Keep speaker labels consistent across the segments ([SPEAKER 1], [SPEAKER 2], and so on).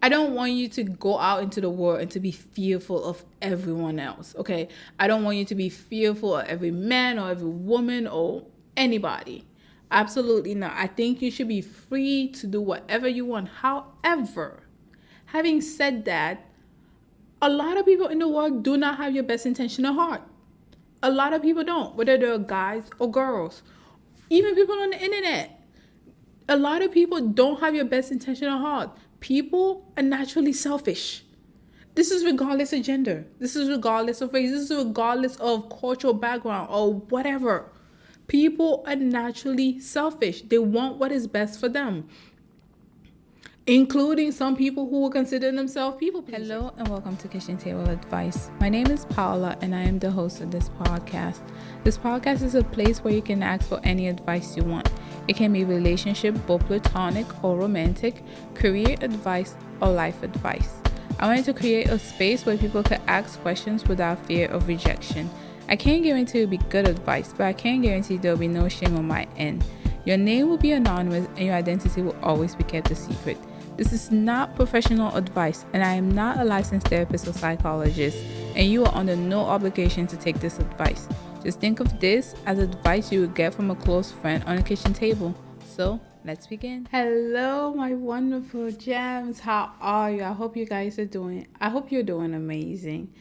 [SPEAKER 1] I don't want you to go out into the world and to be fearful of everyone else, okay? I don't want you to be fearful of every man or every woman or anybody. Absolutely not. I think you should be free to do whatever you want. However, having said that, a lot of people in the world do not have your best intention at heart. A lot of people don't, whether they're guys or girls. Even people on the internet. A lot of people don't have your best intention at heart. People are naturally selfish. This is regardless of gender. This is regardless of race. This is regardless of cultural background or whatever. People are naturally selfish. They want what is best for them, including some people who will consider themselves people pleasers. Hello and welcome to Kitchen Table Advice. My name is Paula and I am the host of this podcast. This podcast is a place where you can ask for any advice you want. It can be relationship, both platonic or romantic, career advice, or life advice. I wanted to create a space where people could ask questions without fear of rejection. I can't guarantee it will be good advice, but I can guarantee there will be no shame on my end. Your name will be anonymous and your identity will always be kept a secret. This is not professional advice, and I am not a licensed therapist or psychologist, and you are under no obligation to take this advice. Just think of this as advice you would get from a close friend on a kitchen table. So, let's begin. Hello, my wonderful gems. How are you? I hope you guys are doing. I hope you're doing amazing.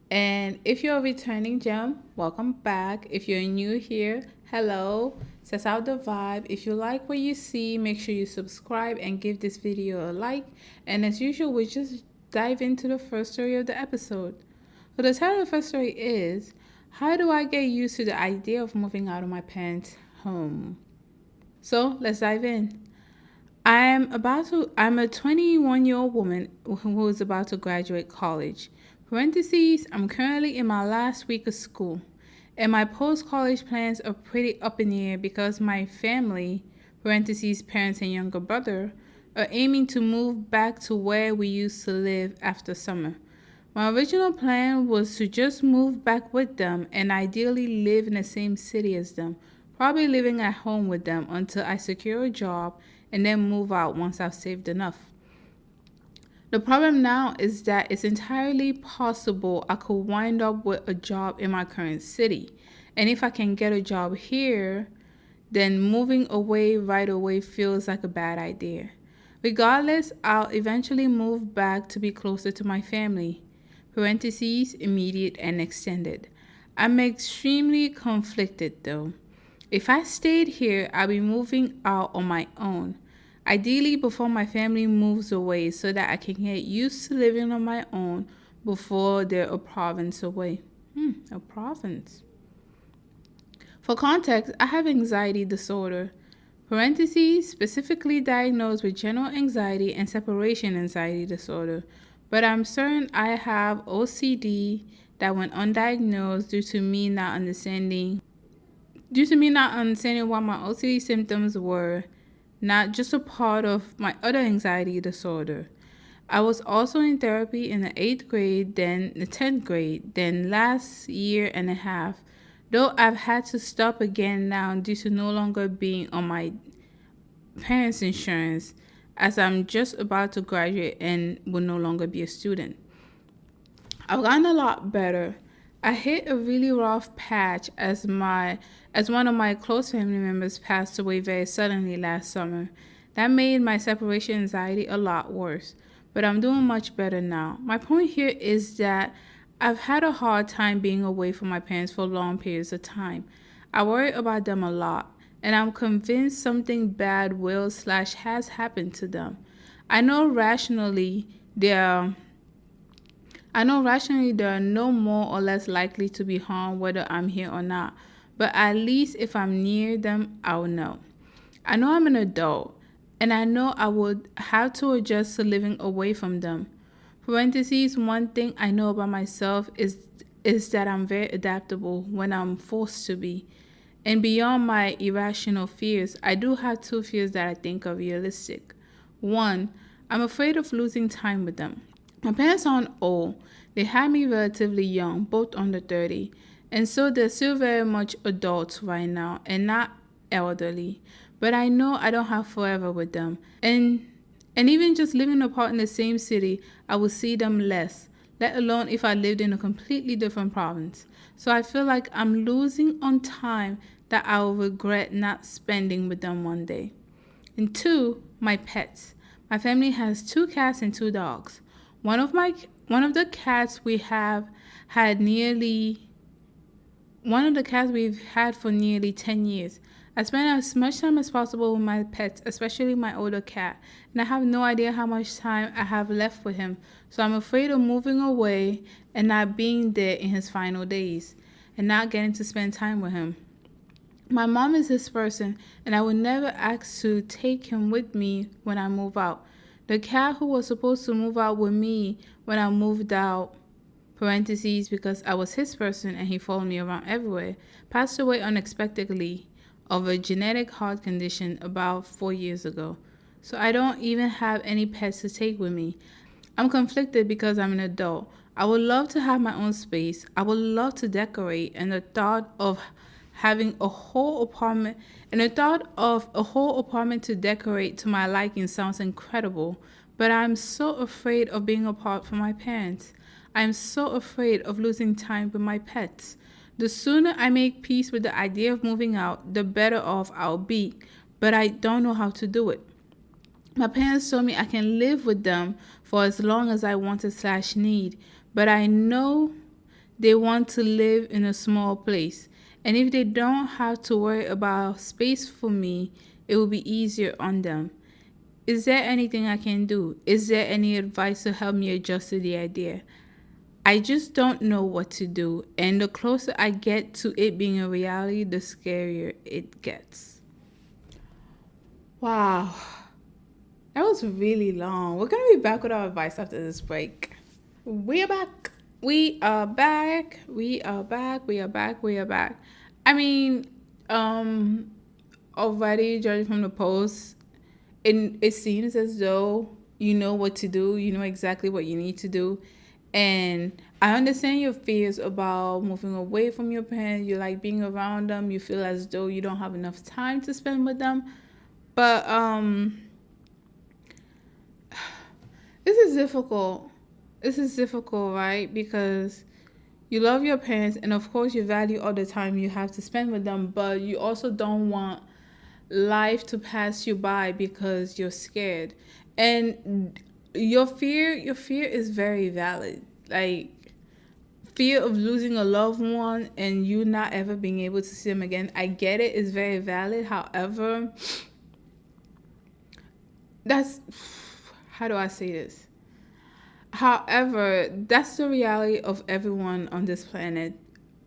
[SPEAKER 1] And if you're a returning gem, welcome back. If you're new here, hello. Test out the vibe. If you like what you see, make sure you subscribe and give this video a like. And as usual, we just dive into the first story of the episode. So the title of the first story is, how do I get used to the idea of moving out of my parents' home? So let's dive in. I'm a 21-year-old woman who is about to graduate college. Parentheses, I'm currently in my last week of school, and my post-college plans are pretty up in the air because my family, parentheses, parents and younger brother, are aiming to move back to where we used to live after summer. My original plan was to just move back with them and ideally live in the same city as them, probably living at home with them until I secure a job and then move out once I've saved enough. The problem now is that it's entirely possible I could wind up with a job in my current city. And if I can get a job here, then moving away right away feels like a bad idea. Regardless, I'll eventually move back to be closer to my family. Parentheses, immediate and extended. I'm extremely conflicted though. If I stayed here, I'll be moving out on my own. Ideally before my family moves away so that I can get used to living on my own before they're a province away. A province. For context, I have anxiety disorder. Parentheses, specifically diagnosed with general anxiety and separation anxiety disorder. But I'm certain I have OCD that went undiagnosed due to me not understanding what my OCD symptoms were, not just a part of my other anxiety disorder. I was also in therapy in the 8th grade, then the 10th grade, then last year and a half, though I've had to stop again now due to no longer being on my parents' insurance, as I'm just about to graduate and will no longer be a student. I've gotten a lot better. I hit a really rough patch as one of my close family members passed away very suddenly last summer. That made my separation anxiety a lot worse, but I'm doing much better now. My point here is that I've had a hard time being away from my parents for long periods of time. I worry about them a lot, and I'm convinced something bad will/has happened to them. I know rationally they are no more or less likely to be harmed whether I'm here or not, but at least if I'm near them, I'll know. I know I'm an adult, and I know I would have to adjust to living away from them. Parentheses, one thing I know about myself is that I'm very adaptable when I'm forced to be. And beyond my irrational fears, I do have 2 fears that I think are realistic. 1, I'm afraid of losing time with them. My parents aren't old. They had me relatively young, both under 30, and so they're still very much adults right now and not elderly. But I know I don't have forever with them, and And even just living apart in the same city, I would see them less, let alone if I lived in a completely different province. So I feel like I'm losing on time that I will regret not spending with them one day. And two, my pets. My family has two cats and two dogs. One of the cats we have had nearly one of the cats we've had for nearly 10 years. I spend as much time as possible with my pets, especially my older cat, and I have no idea how much time I have left with him. So I'm afraid of moving away and not being there in his final days and not getting to spend time with him. My mom is this person, and I would never ask to take him with me when I move out. The cat who was supposed to move out with me when I moved out, parentheses, because I was his person and he followed me around everywhere, passed away unexpectedly of a genetic heart condition about 4 years ago. So I don't even have any pets to take with me. I'm conflicted because I'm an adult. I would love to have my own space. I would love to decorate, and the thought of having a whole apartment to decorate to my liking sounds incredible, but I'm so afraid of being apart from my parents. I'm so afraid of losing time with my pets. The sooner I make peace with the idea of moving out, the better off I'll be, but I don't know how to do it. My parents told me I can live with them for as long as I wanted/need, but I know they want to live in a small place. And if they don't have to worry about space for me, it will be easier on them. Is there anything I can do? Is there any advice to help me adjust to the idea? I just don't know what to do, and the closer I get to it being a reality, the scarier it gets. Wow, that was really long. We're going to be back with our advice after this break. We are back. We are back. We are back. We are back. We are back. I mean, um, already judging from the post, it seems as though you know what to do. You know exactly what you need to do. And I understand your fears about moving away from your parents. You like being around them. You feel as though you don't have enough time to spend with them. But this is difficult. This is difficult, right? Because you love your parents, and of course, you value all the time you have to spend with them, but you also don't want life to pass you by because you're scared. And your fear is very valid. Like, fear of losing a loved one and you not ever being able to see them again. I get it, it's very valid. However, that's how do I say this? However, that's the reality of everyone on this planet.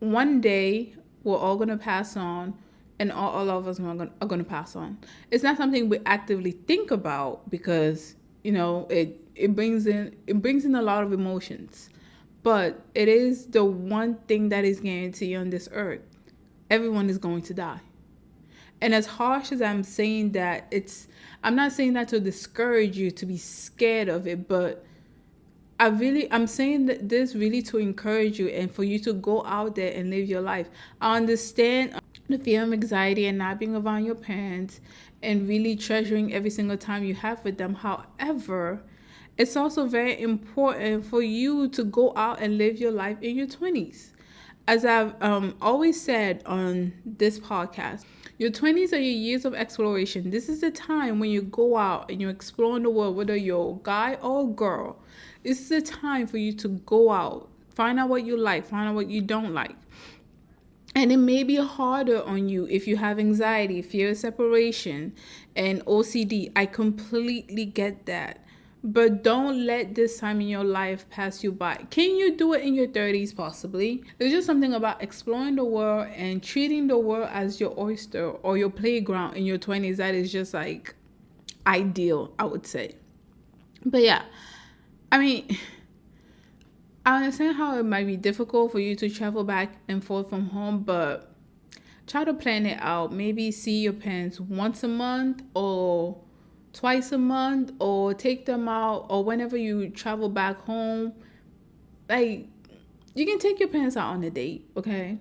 [SPEAKER 1] One day, we're all going to pass on, and all of us are going to pass on. It's not something we actively think about because, it brings in a lot of emotions. But it is the one thing that is guaranteed on this earth. Everyone is going to die. And as harsh as I'm saying that, I'm not saying that to discourage you to be scared of it, but I'm saying that this really to encourage you and for you to go out there and live your life. I understand the fear of anxiety and not being around your parents and really treasuring every single time you have with them. However, it's also very important for you to go out and live your life in your 20s. As I've always said on this podcast, your 20s are your years of exploration. This is the time when you go out and you explore in the world, whether you're a guy or a girl. This is the time for you to go out, find out what you like, find out what you don't like. And it may be harder on you if you have anxiety, fear of separation, and OCD. I completely get that. But don't let this time in your life pass you by. Can you do it in your 30s? Possibly. There's just something about exploring the world and treating the world as your oyster or your playground in your 20s that is just like ideal, I would say. But yeah, I mean, I understand how it might be difficult for you to travel back and forth from home, but try to plan it out. Maybe see your parents once a month or twice a month, or take them out, or whenever you travel back home. Like, you can take your parents out on a date, okay?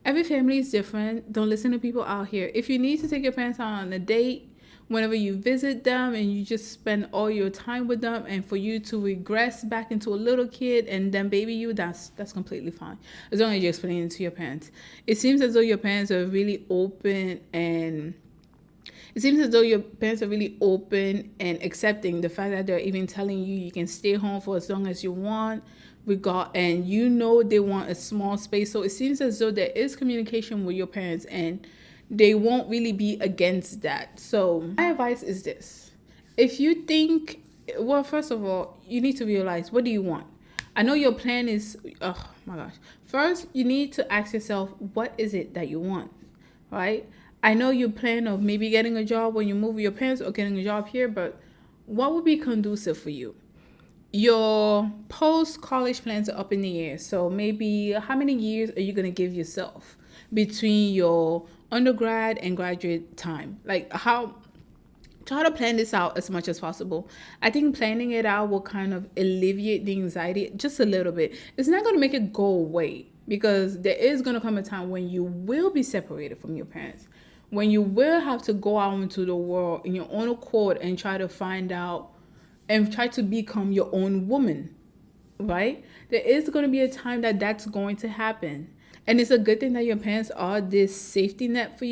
[SPEAKER 1] Every family is different. Don't listen to people out here. If you need to take your parents out on a date, whenever you visit them and you just spend all your time with them, and for you to regress back into a little kid and then baby you, that's completely fine, as long as you're explaining it to your parents. It seems as though your parents are really open and accepting the fact that they're even telling you you can stay home for as long as you want, and they want a small space. So it seems as though there is communication with your parents, and they won't really be against that. So my advice is this: if you think, well, first of all, you need to realize, what do you want? I know your plan is, oh my gosh. First, you need to ask yourself, what is it that you want, right? I know you plan of maybe getting a job when you move with your parents or getting a job here, but what would be conducive for you? Your post-college plans are up in the air. So maybe how many years are you going to give yourself between your undergrad and graduate time? Like, try to plan this out as much as possible. I think planning it out will kind of alleviate the anxiety just a little bit. It's not going to make it go away, because there is going to come a time when you will be separated from your parents, when you will have to go out into the world in your own accord and try to find out and try to become your own woman, right? There is going to be a time that that's going to happen. And it's a good thing that your parents are this safety net for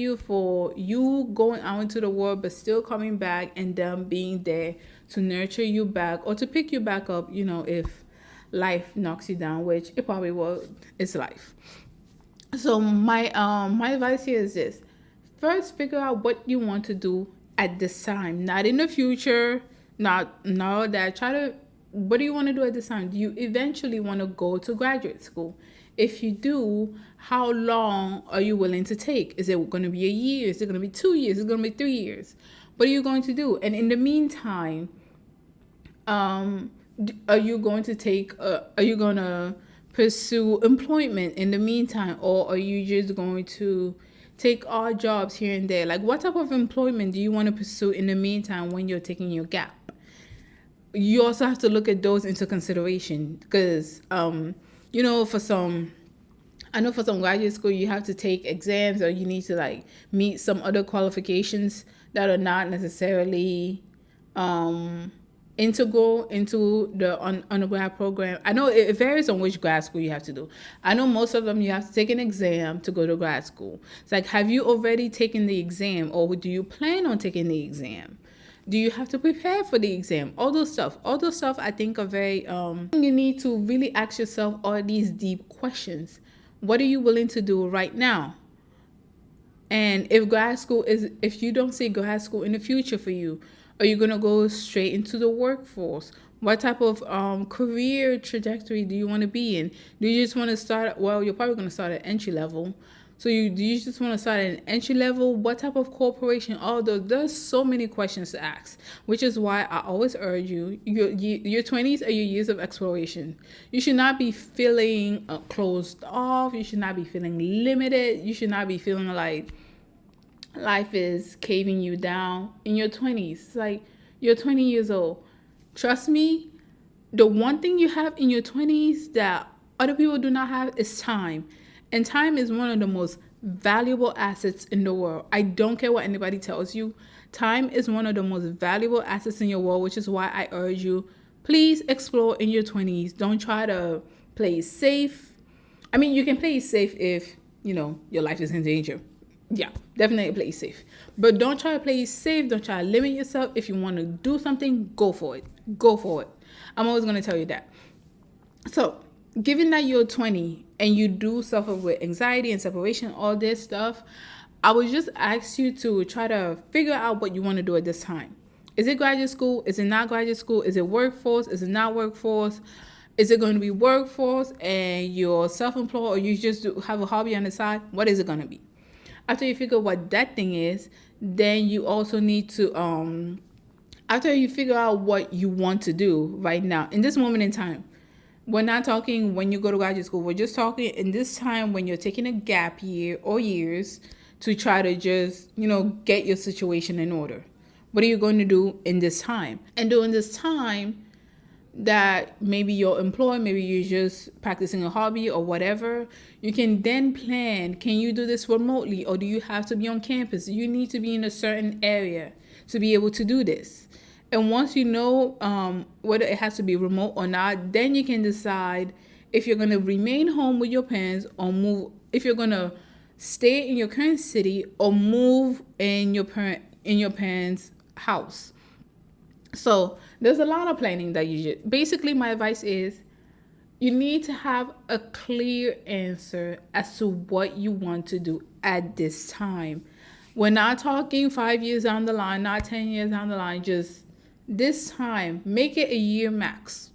[SPEAKER 1] you going out into the world, but still coming back and them being there to nurture you back or to pick you back up, if life knocks you down, which it probably will. It's life. So my advice here is this: first, figure out what you want to do at this time, not in the future. What do you want to do at this time? Do you eventually want to go to graduate school? If you do, how long are you willing to take? Is it going to be a year? Is it going to be 2 years? Is it going to be 3 years? What are you going to do? And in the meantime, are you going to pursue employment in the meantime, or are you just going to take odd jobs here and there? Like, what type of employment do you want to pursue in the meantime when you're taking your gap? You also have to look at those into consideration, because for some graduate school you have to take exams, or you need to meet some other qualifications that are not necessarily integral into the undergrad program. I know it varies on which grad school you have to do. I know most of them you have to take an exam to go to grad school. It's like, have you already taken the exam, or do you plan on taking the exam? Do you have to prepare for the exam? All those stuff I think are very, you need to really ask yourself all these deep questions. What are you willing to do right now? And if you don't see grad school in the future for you, are you going to go straight into the workforce? What type of career trajectory do you want to be in? Do you just want to start, well, you're probably going to start at entry level. So do you just want to start at an entry level? What type of corporation? There's so many questions to ask, which is why I always urge you, your 20s are your years of exploration. You should not be feeling closed off. You should not be feeling limited. You should not be feeling like life is caving you down in your 20s. Like, you're 20 years old. Trust me, the one thing you have in your 20s that other people do not have is time. And time is one of the most valuable assets in the world. I don't care what anybody tells you. Time is one of the most valuable assets in your world, which is why I urge you, please explore in your 20s. Don't try to play safe. I mean, you can play safe if, your life is in danger. Yeah, definitely play safe. But don't try to play safe. Don't try to limit yourself. If you want to do something, go for it. Go for it. I'm always going to tell you that. So, given that you're 20 and you do suffer with anxiety and separation, all this stuff, I would just ask you to try to figure out what you want to do at this time. Is it graduate school? Is it not graduate school? Is it workforce? Is it not workforce? Is it going to be workforce and you're self-employed, or you just have a hobby on the side? What is it going to be? After you figure what that thing is, then you also need to, after you figure out what you want to do right now, in this moment in time, we're not talking when you go to graduate school. We're just talking in this time when you're taking a gap year or years to try to just, get your situation in order. What are you going to do in this time? And during this time that maybe you're employed, maybe you're just practicing a hobby or whatever, you can then plan, can you do this remotely, or do you have to be on campus? Do you need to be in a certain area? to be able to do this. And once you know whether it has to be remote or not, then you can decide if you're going to remain home with your parents or move, if you're going to stay in your current city or move in your parents' house. So there's a lot of planning that you should. Basically, my advice is you need to have a clear answer as to what you want to do at this time. We're not talking 5 years down the line, not 10 years down the line, just this time. Make it a year max.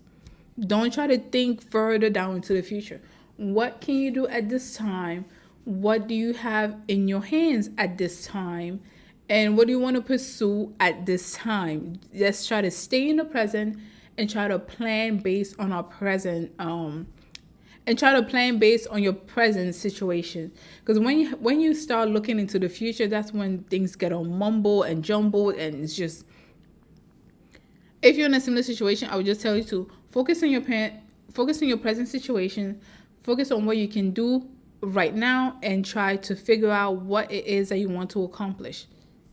[SPEAKER 1] Don't try to think further down into the future. What can you do at this time? What do you have in your hands at this time? And what do you want to pursue at this time? Let's try to stay in the present and try to plan based on our present and try to plan based on your present situation. Because when you start looking into the future, that's when things get all mumbled and jumbled, and it's just, if you're in a similar situation, I would just tell you to focus on your present situation, focus on what you can do right now, and try to figure out what it is that you want to accomplish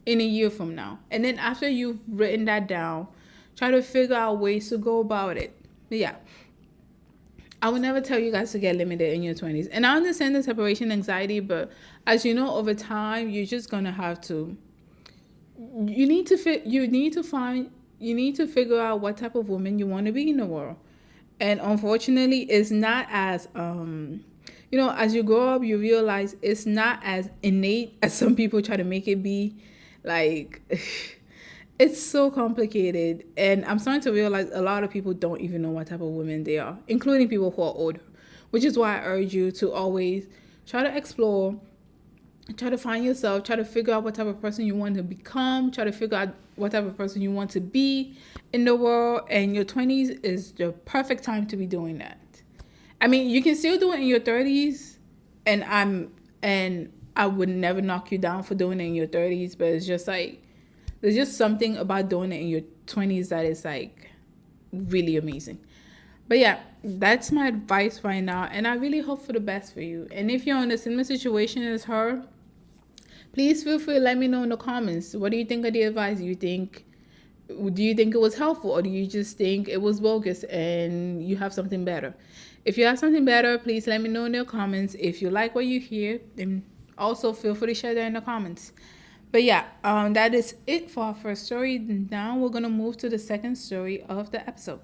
[SPEAKER 1] in a year from now. And then after you've written that down, try to figure out ways to go about it. But yeah, I would never tell you guys to get limited in your 20s. And I understand the separation anxiety, but as you know, over time, you're just gonna have to. You need to figure out what type of woman you want to be in the world. And unfortunately, it's not as as you grow up, you realize it's not as innate as some people try to make it be. Like, it's so complicated. And I'm starting to realize a lot of people don't even know what type of women they are, including people who are older, which is why I urge you to always try to explore, try to find yourself, try to figure out what type of person you want to become, try to figure out what type of person you want to be in the world. And your 20s is the perfect time to be doing that. I mean, you can still do it in your 30s, and I would never knock you down for doing it in your 30s, but it's just like, there's just something about doing it in your 20s that is like really amazing. But yeah, that's my advice right now, and I really hope for the best for you. And if you're in a similar situation as her, please feel free to let me know in the comments. What do you think of the advice? Do you think it was helpful, or do you just think it was bogus and you have something better? If you have something better, please let me know in the comments. If you like what you hear, then also feel free to share that in the comments. But yeah, that is it for our first story. Now we're going to move to the second story of the episode.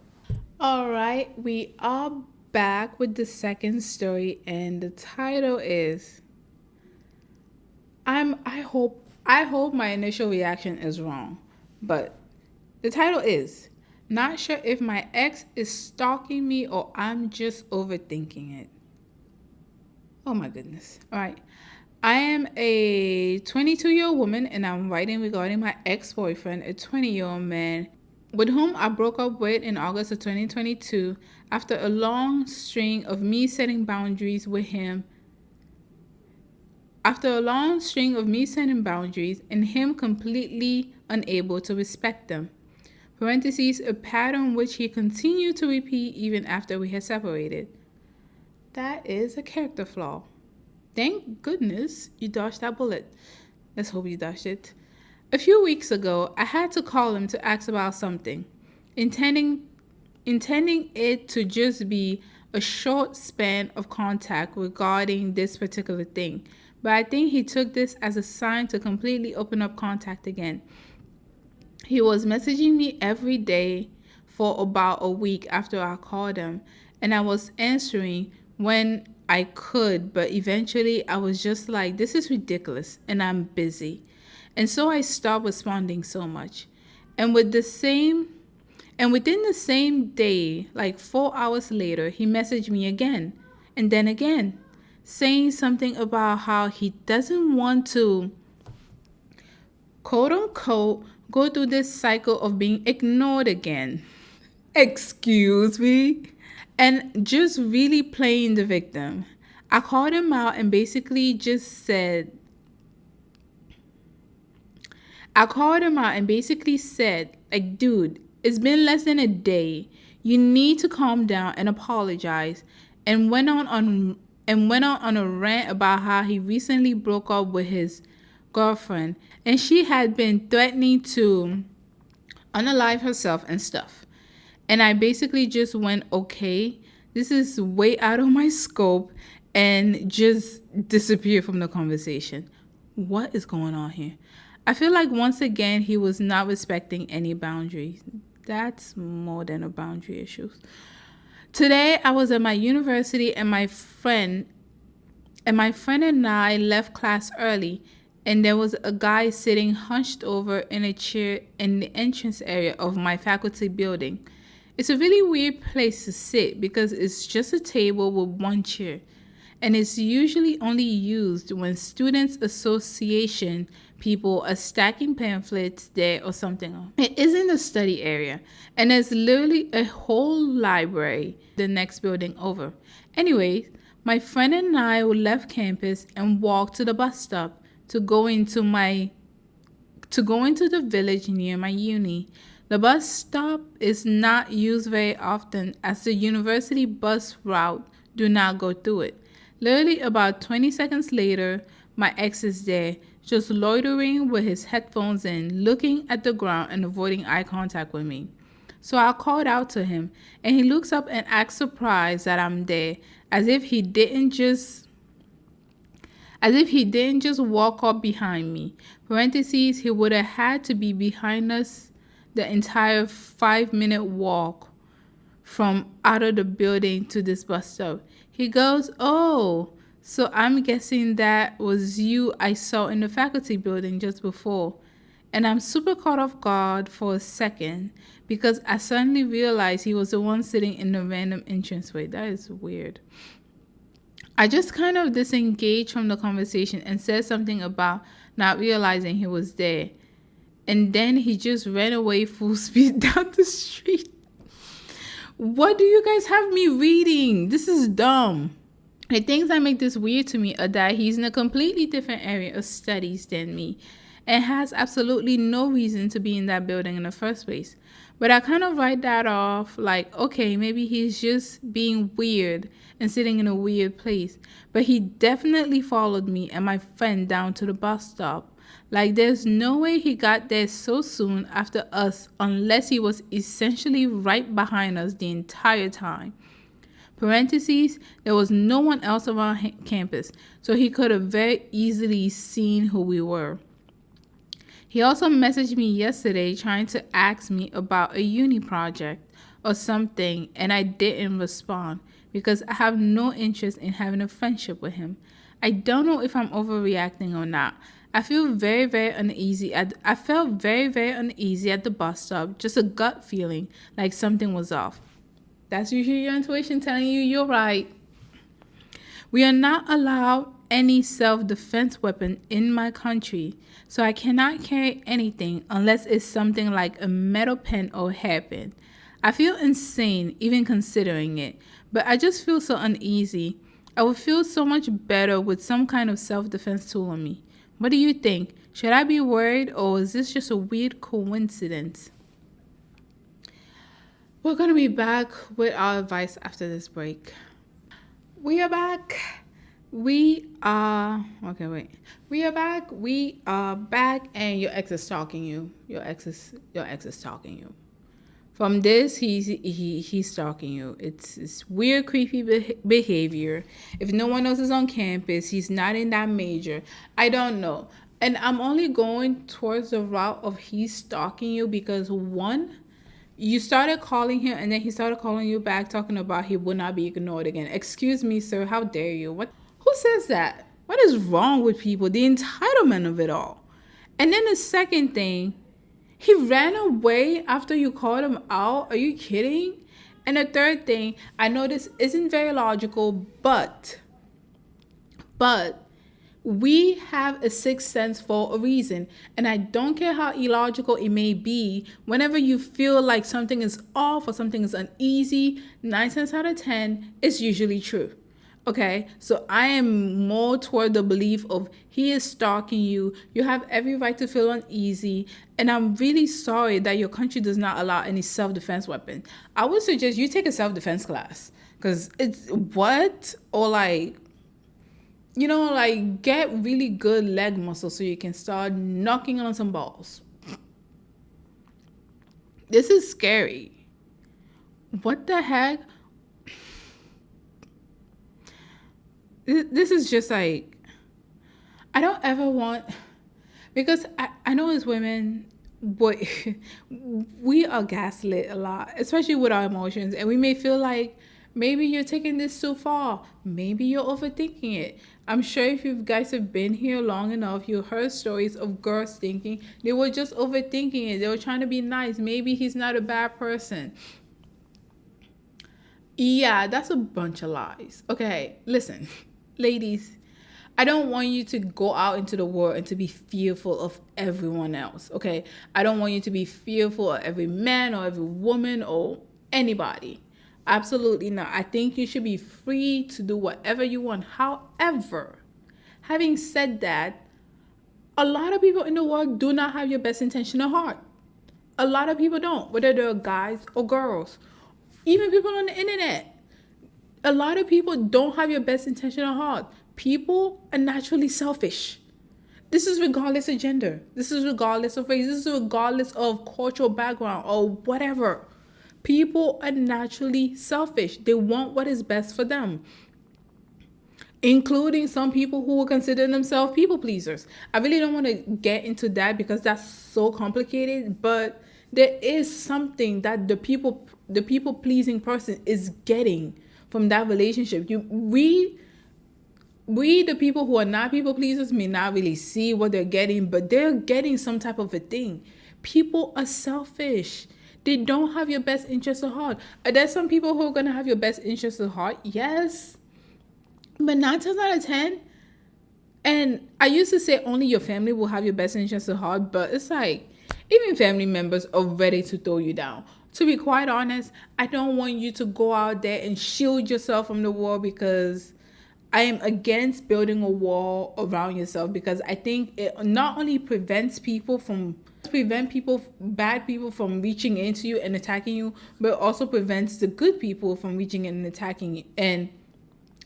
[SPEAKER 1] All right, we are back with the second story, and the title is I hope my initial reaction is wrong, but the title is Not Sure If My Ex Is Stalking Me or I'm Just Overthinking It. Oh my goodness. All right. I am a 22-year-old woman, and I'm writing regarding my ex-boyfriend, a 20-year-old man, with whom I broke up with in August of 2022 after a long string of me setting boundaries with him. After a long string of me setting boundaries and him completely unable to respect them. Parentheses, a pattern which he continued to repeat even after we had separated. That is a character flaw. Thank goodness you dodged that bullet. Let's hope you dodged it. A few weeks ago, I had to call him to ask about something, intending it to just be a short span of contact regarding this particular thing. But I think he took this as a sign to completely open up contact again. He was messaging me every day for about a week after I called him, and I was answering when I could, but eventually I was just like, this is ridiculous, and I'm busy. And so I stopped responding so much. And within the same day, like 4 hours later, he messaged me again, and then again, saying something about how he doesn't want to, quote unquote, go through this cycle of being ignored again. Excuse me? And just really playing the victim. I called him out and basically said, like, dude, it's been less than a day. You need to calm down and apologize. And went on a rant about how he recently broke up with his girlfriend, and she had been threatening to unalive herself and stuff. And I basically just went, okay, this is way out of my scope, and just disappeared from the conversation. What is going on here? I feel like once again, he was not respecting any boundaries. That's more than a boundary issue. Today, I was at my university, and my friend and I left class early, and there was a guy sitting hunched over in a chair in the entrance area of my faculty building. It's a really weird place to sit because it's just a table with one chair, and it's usually only used when students association people are stacking pamphlets there or something. It isn't a study area, and there's literally a whole library the next building over. Anyways, my friend and I left campus and walked to the bus stop to go into the village near my uni. The bus stop is not used very often as the university bus route do not go through it. Literally about 20 seconds later, my ex is there, just loitering with his headphones in, looking at the ground and avoiding eye contact with me. So I called out to him, and he looks up and acts surprised that I'm there, as if he didn't just walk up behind me. Parentheses, he would have had to be behind us the entire 5-minute walk from out of the building to this bus stop. He goes, "Oh, so I'm guessing that was you I saw in the faculty building just before." And I'm super caught off guard for a second because I suddenly realized he was the one sitting in the random entranceway. That is weird. I just kind of disengaged from the conversation and said something about not realizing he was there. And then he just ran away full speed down the street. What do you guys have me reading? This is dumb. The things that make this weird to me are that he's in a completely different area of studies than me and has absolutely no reason to be in that building in the first place. But I kind of write that off like, okay, maybe he's just being weird and sitting in a weird place. But he definitely followed me and my friend down to the bus stop. Like, there's no way he got there so soon after us unless he was essentially right behind us the entire time. Parentheses, there was no one else around campus, so he could have very easily seen who we were. He also messaged me yesterday trying to ask me about a uni project or something, and I didn't respond because I have no interest in having a friendship with him. I don't know if I'm overreacting or not. I felt very, very uneasy at the bus stop, just a gut feeling like something was off. That's usually your intuition telling you you're right. We are not allowed any self-defense weapon in my country, so I cannot carry anything unless it's something like a metal pen or hairpin. I feel insane even considering it, but I just feel so uneasy. I would feel so much better with some kind of self-defense tool on me. What do you think? Should I be worried, or is this just a weird coincidence? We're going to be back with our advice after this break. We are back. We are back, and your ex is stalking you. Your ex is stalking you. From this, he's stalking you. It's weird, creepy behavior. If no one else is on campus, he's not in that major. I don't know. And I'm only going towards the route of he's stalking you because, one, you started calling him and then he started calling you back talking about he would not be ignored again. Excuse me, sir. How dare you? What? Who says that? What is wrong with people? The entitlement of it all. And then the second thing, he ran away after you called him out. Are you kidding? And the third thing, I know this isn't very logical, but we have a sixth sense for a reason. And I don't care how illogical it may be, whenever you feel like something is off or something is uneasy, 9 times out of 10, it's usually true. Okay, so I am more toward the belief of he is stalking you. You have every right to feel uneasy. And I'm really sorry that your country does not allow any self-defense weapon. I would suggest you take a self-defense class. Because it's what? Or like, like get really good leg muscle so you can start knocking on some balls. This is scary. What the heck? This is just like, I don't ever want, because I know as women, but we are gaslit a lot, especially with our emotions. And we may feel like maybe you're taking this too far. Maybe you're overthinking it. I'm sure if you guys have been here long enough, you heard stories of girls thinking they were just overthinking it. They were trying to be nice. Maybe he's not a bad person. Yeah, that's a bunch of lies. Okay, listen, ladies, I don't want you to go out into the world and to be fearful of everyone else, okay? I don't want you to be fearful of every man or every woman or anybody. Absolutely not. I think you should be free to do whatever you want. However, having said that, a lot of people in the world do not have your best intention at heart. A lot of people don't, whether they're guys or girls. Even people on the internet. A lot of people don't have your best intention at heart. People are naturally selfish. This is regardless of gender. This is regardless of race. This is regardless of cultural background or whatever. People are naturally selfish. They want what is best for them, including some people who will consider themselves people pleasers. I really don't want to get into that because that's so complicated, but there is something that the people pleasing person is getting from that relationship. We the people who are not people pleasers may not really see what they're getting, but they're getting some type of a thing. People are selfish. They don't have your best interest at heart. There's some people who are going to have your best interest at heart, yes, but 9 times out of 10, and I used to say only your family will have your best interest at heart, but it's like even family members are ready to throw you down. To be quite honest, I don't want you to go out there and shield yourself from the world, because I am against building a wall around yourself, because I think it not only prevent people, bad people from reaching into you and attacking you, but also prevents the good people from reaching in and attacking you, and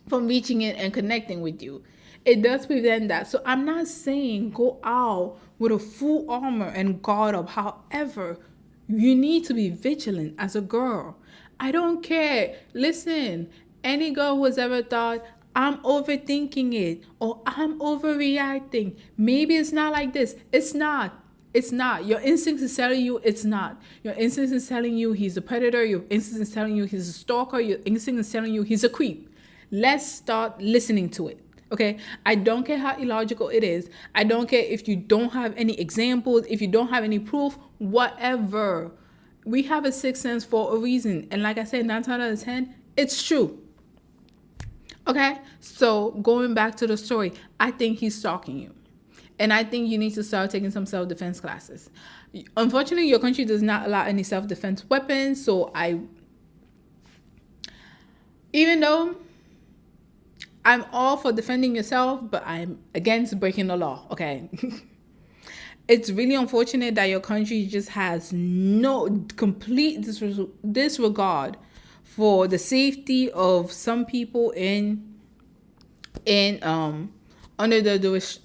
[SPEAKER 1] from reaching in and connecting with you. It does prevent that. So I'm not saying go out with a full armor and guard up. However, you need to be vigilant as a girl. I don't care. Listen, any girl who has ever thought, I'm overthinking it or I'm overreacting, maybe it's not like this. It's not. It's not. Your instinct is telling you it's not. Your instinct is telling you he's a predator. Your instinct is telling you he's a stalker. Your instinct is telling you he's a creep. Let's start listening to it. Okay, I don't care how illogical it is. I don't care if you don't have any examples, if you don't have any proof, whatever. We have a sixth sense for a reason. And like I said, 9 times out of 10, it's true. Okay, so going back to the story, I think he's stalking you. And I think you need to start taking some self-defense classes. Unfortunately, your country does not allow any self-defense weapons. So even though I'm all for defending yourself, but I'm against breaking the law, okay? It's really unfortunate that your country just has no complete disregard for the safety of some people in under the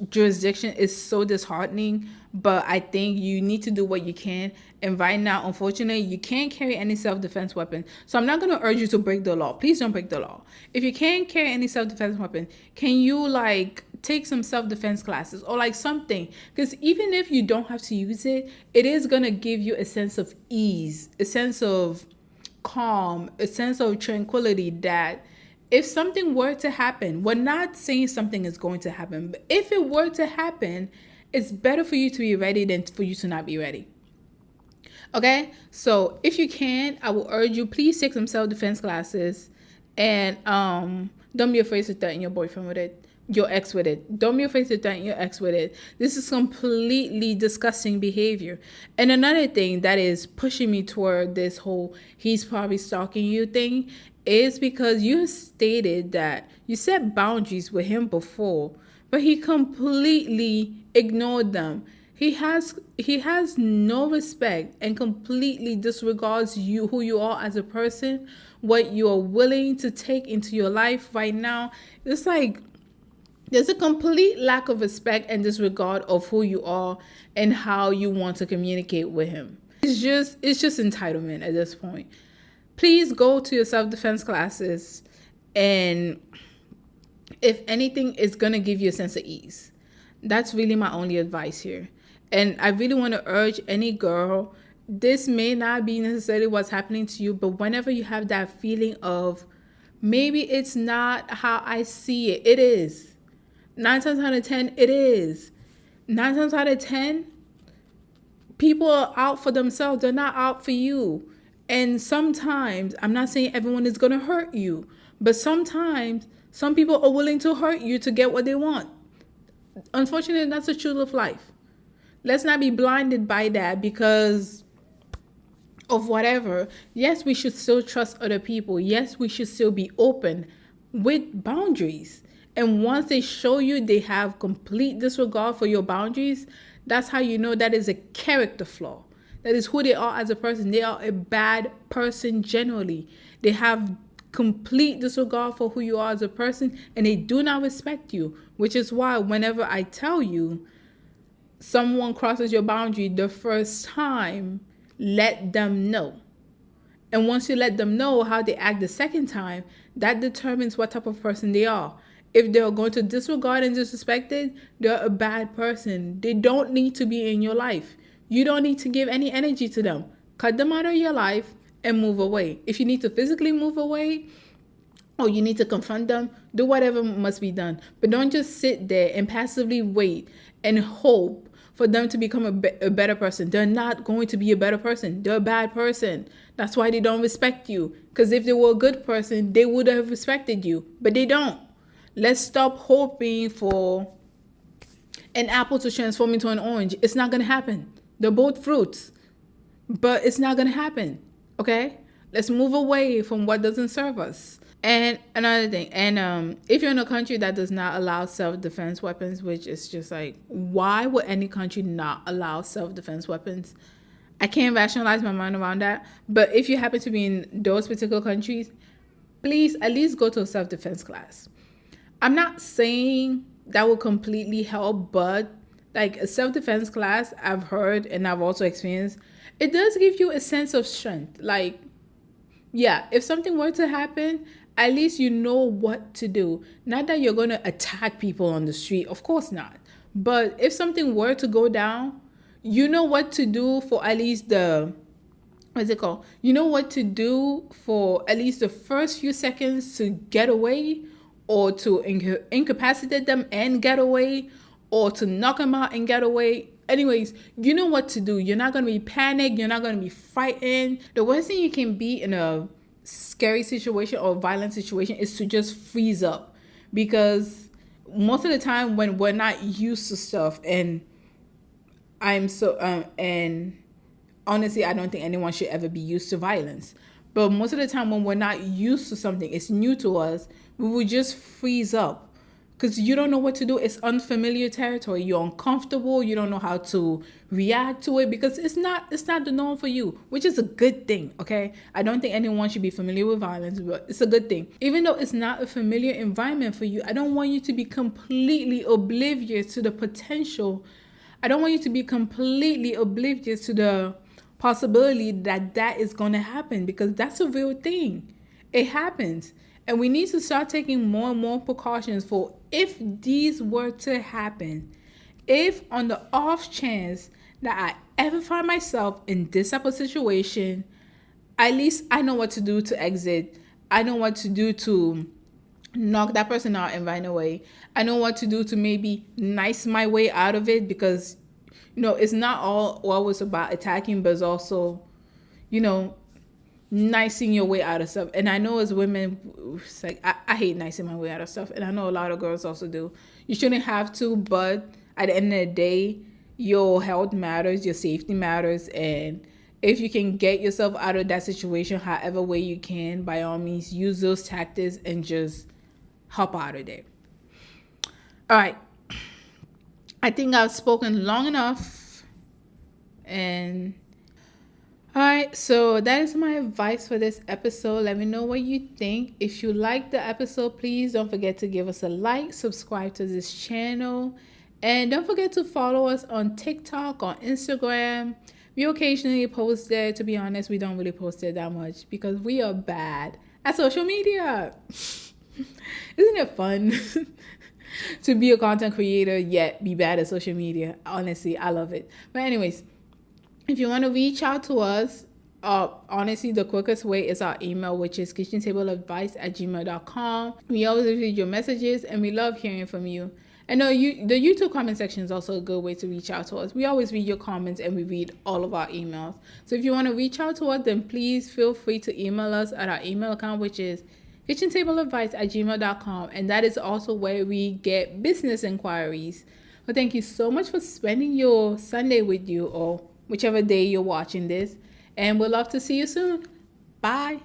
[SPEAKER 1] jurisdiction. Is so disheartening. But I think you need to do what you can. And right now, unfortunately, you can't carry any self-defense weapon. So I'm not going to urge you to break the law. Please don't break the law. If you can't carry any self-defense weapon, can you take some self-defense classes or something? Because even if you don't have to use it, it is going to give you a sense of ease, a sense of calm, a sense of tranquility that if something were to happen, we're not saying something is going to happen, but if it were to happen, it's better for you to be ready than for you to not be ready. Okay? So if you can, I will urge you, please take some self-defense classes, and don't be afraid to threaten your boyfriend with it, your ex with it. Don't be afraid to threaten your ex with it. This is completely disgusting behavior. And another thing that is pushing me toward this whole he's probably stalking you thing is because you stated that you set boundaries with him before, but he completely ignored them. He has no respect and completely disregards you, who you are as a person, what you are willing to take into your life right now. It's like There's a complete lack of respect and disregard of who you are and how you want to communicate with him. It's just entitlement at this point. Please go to your self-defense classes, and if anything, it's going to give you a sense of ease. That's really my only advice here. And I really want to urge any girl, this may not be necessarily what's happening to you, but whenever you have that feeling of maybe it's not how I see it, it is. 9 times out of 10, it is. 9 times out of 10, people are out for themselves. They're not out for you. And sometimes, I'm not saying everyone is going to hurt you, but sometimes some people are willing to hurt you to get what they want. Unfortunately, that's the truth of life. Let's not be blinded by that because of whatever. Yes, we should still trust other people. Yes, we should still be open with boundaries. And once they show you they have complete disregard for your boundaries, that's how you know that is a character flaw. That is who they are as a person. They are a bad person generally. They have complete disregard for who you are as a person, and they do not respect you, which is why whenever I tell you someone crosses your boundary the first time, let them know. And once you let them know how they act the second time, that determines what type of person they are. If they're going to disregard and disrespect it, they're a bad person. They don't need to be in your life. You don't need to give any energy to them. Cut them out of your life and move away. If you need to physically move away or you need to confront them, do whatever must be done. But don't just sit there and passively wait and hope for them to become a better person. They're not going to be a better person. They're a bad person. That's why they don't respect you. Because if they were a good person, they would have respected you. But they don't. Let's stop hoping for an apple to transform into an orange. It's not going to happen. They're both fruits. But it's not going to happen. Okay? Let's move away from what doesn't serve us. And another thing, and if you're in a country that does not allow self-defense weapons, which is just like, why would any country not allow self-defense weapons? I can't rationalize my mind around that. But if you happen to be in those particular countries, please at least go to a self-defense class. I'm not saying that will completely help, but like a self-defense class, I've heard and I've also experienced, it does give you a sense of strength. Like, yeah, if something were to happen, at least you know what to do. Not that you're going to attack people on the street. Of course not. But if something were to go down, you know what to do for at least what's it called? You know what to do for at least the first few seconds to get away, or to incapacitate them and get away, or to knock them out and get away. Anyways, you know what to do. You're not going to be panicked. You're not going to be frightened. The worst thing you can be in a scary situation or violent situation is to just freeze up. Because most of the time when we're not used to stuff, and and honestly, I don't think anyone should ever be used to violence. But most of the time when we're not used to something, it's new to us, we will just freeze up. Because you don't know what to do. It's unfamiliar territory. You're uncomfortable. You don't know how to react to it because it's not the norm for you, which is a good thing, okay? I don't think anyone should be familiar with violence, but it's a good thing. Even though it's not a familiar environment for you, I don't want you to be completely oblivious to the potential. I don't want you to be completely oblivious to the possibility that that is going to happen, because that's a real thing. It happens. And we need to start taking more and more precautions for if these were to happen. If on the off chance that I ever find myself in this type of situation, at least I know what to do to exit. I know what to do to knock that person out and run away. I know what to do to maybe nice my way out of it, because, it's not always about attacking, but it's also, nicing your way out of stuff. And I know as women, it's like I hate nicing my way out of stuff, and I know a lot of girls also do. You shouldn't have to, but at the end of the day, your health matters, your safety matters, and if you can get yourself out of that situation however way you can, by all means use those tactics and just hop out of there. All right, I think I've spoken long enough, and All right, so that is my advice for this episode. Let me know what you think. If you like the episode, please don't forget to give us a like, subscribe to this channel, and don't forget to follow us on TikTok, on Instagram. We occasionally post there. To be honest, we don't really post there that much because we are bad at social media. Isn't it fun to be a content creator yet be bad at social media? Honestly, I love it. But anyways, if you want to reach out to us, honestly, the quickest way is our email, which is kitchentableadvice@gmail.com. We always read your messages, and we love hearing from you. And no, the YouTube comment section is also a good way to reach out to us. We always read your comments, and we read all of our emails. So if you want to reach out to us, then please feel free to email us at our email account, which is kitchentableadvice@gmail.com. And that is also where we get business inquiries. Well, thank you so much for spending your Sunday with you, or whichever day you're watching this. And we'll love to see you soon. Bye.